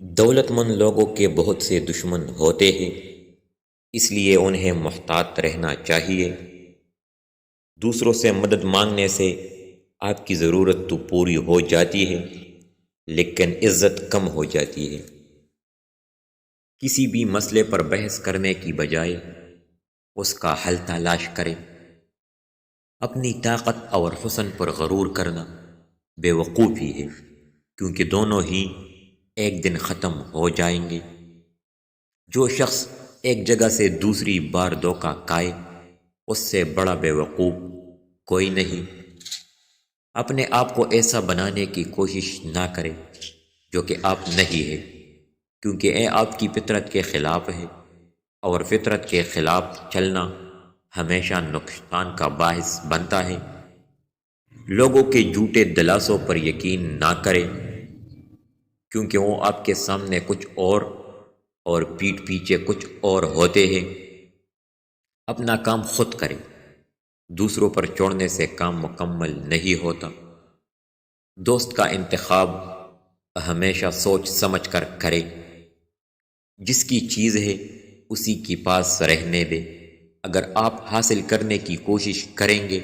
دولت مند لوگوں کے بہت سے دشمن ہوتے ہیں، اس لیے انہیں محتاط رہنا چاہیے۔ دوسروں سے مدد مانگنے سے آپ کی ضرورت تو پوری ہو جاتی ہے، لیکن عزت کم ہو جاتی ہے۔ کسی بھی مسئلے پر بحث کرنے کی بجائے اس کا حل تلاش کریں۔ اپنی طاقت اور حسن پر غرور کرنا بے وقوفی ہے، کیونکہ دونوں ہی ایک دن ختم ہو جائیں گے۔ جو شخص ایک جگہ سے دوسری بار دھوکہ کھائے، اس سے بڑا بے وقوف کوئی نہیں۔ اپنے آپ کو ایسا بنانے کی کوشش نہ کرے جو کہ آپ نہیں ہے، کیونکہ یہ آپ کی فطرت کے خلاف ہے، اور فطرت کے خلاف چلنا ہمیشہ نقصان کا باعث بنتا ہے۔ لوگوں کے جھوٹے دلاسوں پر یقین نہ کریں، کیونکہ وہ آپ کے سامنے کچھ اور پیٹھ پیچھے کچھ اور ہوتے ہیں۔ اپنا کام خود کریں، دوسروں پر چھوڑنے سے کام مکمل نہیں ہوتا۔ دوست کا انتخاب ہمیشہ سوچ سمجھ کر کرے۔ جس کی چیز ہے اسی کے پاس رہنے دے۔ اگر آپ حاصل کرنے کی کوشش کریں گے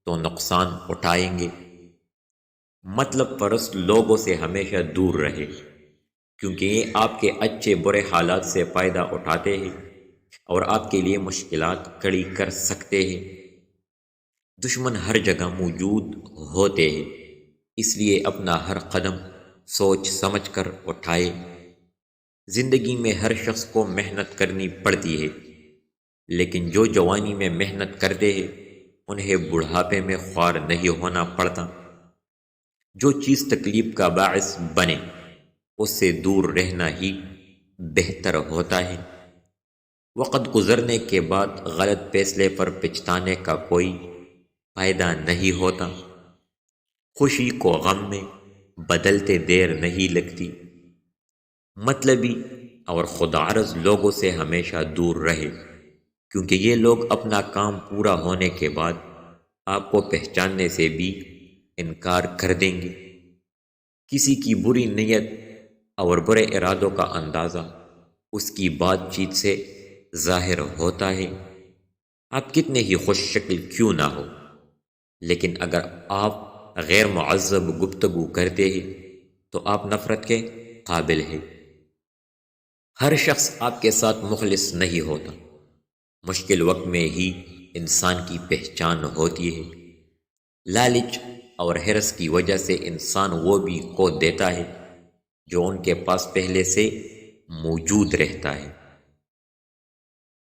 تو نقصان اٹھائیں گے۔ مطلب پرست لوگوں سے ہمیشہ دور رہے، کیونکہ یہ آپ کے اچھے برے حالات سے فائدہ اٹھاتے ہیں اور آپ کے لیے مشکلات کھڑی کر سکتے ہیں۔ دشمن ہر جگہ موجود ہوتے ہیں، اس لیے اپنا ہر قدم سوچ سمجھ کر اٹھائے۔ زندگی میں ہر شخص کو محنت کرنی پڑتی ہے، لیکن جو جوانی میں محنت کرتے ہیں انہیں بڑھاپے میں خوار نہیں ہونا پڑتا۔ جو چیز تکلیف کا باعث بنے اس سے دور رہنا ہی بہتر ہوتا ہے۔ وقت گزرنے کے بعد غلط فیصلے پر پچھتانے کا کوئی فائدہ نہیں ہوتا۔ خوشی کو غم میں بدلتے دیر نہیں لگتی۔ مطلبی اور خودغرض لوگوں سے ہمیشہ دور رہے، کیونکہ یہ لوگ اپنا کام پورا ہونے کے بعد آپ کو پہچاننے سے بھی انکار کر دیں گے۔ کسی کی بری نیت اور برے ارادوں کا اندازہ اس کی بات چیت سے ظاہر ہوتا ہے۔ آپ کتنے ہی خوش شکل کیوں نہ ہو، لیکن اگر آپ غیر معذب گفتگو کرتے ہیں تو آپ نفرت کے قابل ہیں۔ ہر شخص آپ کے ساتھ مخلص نہیں ہوتا۔ مشکل وقت میں ہی انسان کی پہچان ہوتی ہے۔ لالچ اور حرص کی وجہ سے انسان وہ بھی کھو دیتا ہے جو ان کے پاس پہلے سے موجود رہتا ہے۔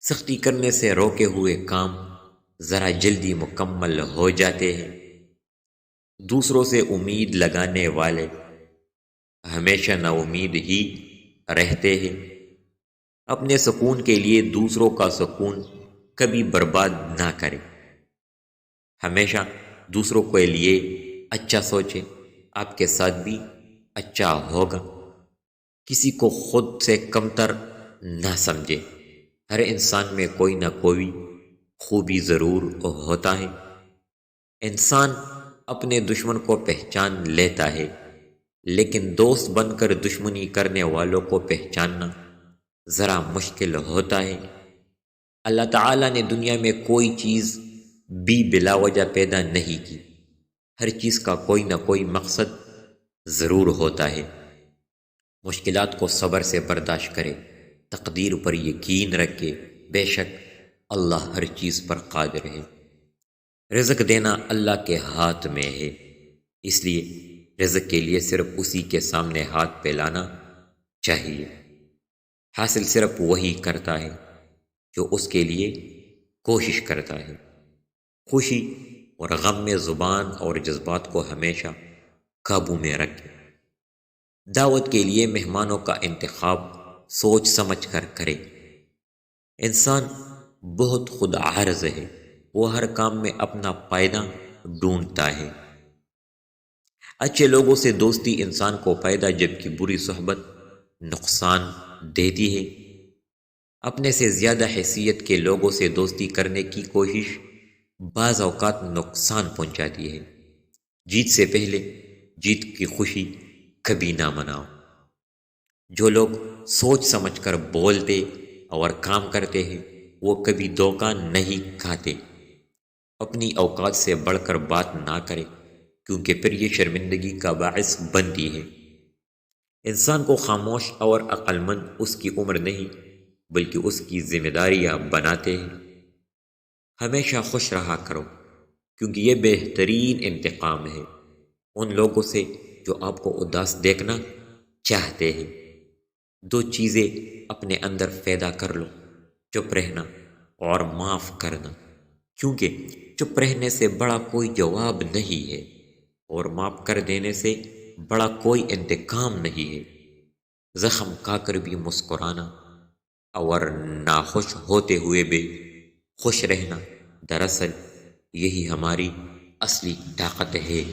سختی کرنے سے روکے ہوئے کام ذرا جلدی مکمل ہو جاتے ہیں۔ دوسروں سے امید لگانے والے ہمیشہ نا امید ہی رہتے ہیں۔ اپنے سکون کے لیے دوسروں کا سکون کبھی برباد نہ کریں۔ ہمیشہ دوسروں کے لیے اچھا سوچیں، آپ کے ساتھ بھی اچھا ہوگا۔ کسی کو خود سے کمتر نہ سمجھے۔ ہر انسان میں کوئی نہ کوئی خوبی ضرور ہوتا ہے۔ انسان اپنے دشمن کو پہچان لیتا ہے، لیکن دوست بن کر دشمنی کرنے والوں کو پہچاننا ذرا مشکل ہوتا ہے۔ اللہ تعالیٰ نے دنیا میں کوئی چیز بھی بلا وجہ پیدا نہیں کی۔ ہر چیز کا کوئی نہ کوئی مقصد ضرور ہوتا ہے۔ مشکلات کو صبر سے برداشت کرے، تقدیر پر یقین رکھے، بے شک اللہ ہر چیز پر قادر ہے۔ رزق دینا اللہ کے ہاتھ میں ہے، اس لیے رزق کے لیے صرف اسی کے سامنے ہاتھ پھیلانا چاہیے۔ حاصل صرف وہی کرتا ہے جو اس کے لیے کوشش کرتا ہے۔ خوشی اور غم میں زبان اور جذبات کو ہمیشہ قابو میں رکھیں۔ دعوت کے لیے مہمانوں کا انتخاب سوچ سمجھ کر کرے۔ انسان بہت خود غرض ہے، وہ ہر کام میں اپنا فائدہ ڈھونڈتا ہے۔ اچھے لوگوں سے دوستی انسان کو فائدہ جبکہ بری صحبت نقصان دیتی ہے۔ اپنے سے زیادہ حیثیت کے لوگوں سے دوستی کرنے کی کوشش بعض اوقات نقصان پہنچاتی ہے۔ جیت سے پہلے جیت کی خوشی کبھی نہ مناؤ۔ جو لوگ سوچ سمجھ کر بولتے اور کام کرتے ہیں وہ کبھی دھوکہ نہیں کھاتے۔ اپنی اوقات سے بڑھ کر بات نہ کرے کیونکہ پھر یہ شرمندگی کا باعث بنتی ہے۔ انسان کو خاموش اور عقل مند اس کی عمر نہیں بلکہ اس کی ذمہ داریاں بناتے ہیں۔ ہمیشہ خوش رہا کرو کیونکہ یہ بہترین انتقام ہے ان لوگوں سے جو آپ کو اداس دیکھنا چاہتے ہیں۔ دو چیزیں اپنے اندر پیدا کر لو، چپ رہنا اور معاف کرنا، کیونکہ چپ رہنے سے بڑا کوئی جواب نہیں ہے اور معاف کر دینے سے بڑا کوئی انتقام نہیں ہے۔ زخم کھا کر بھی مسکرانا اور ناخوش ہوتے ہوئے بھی خوش رہنا، دراصل یہی ہماری اصلی طاقت ہے۔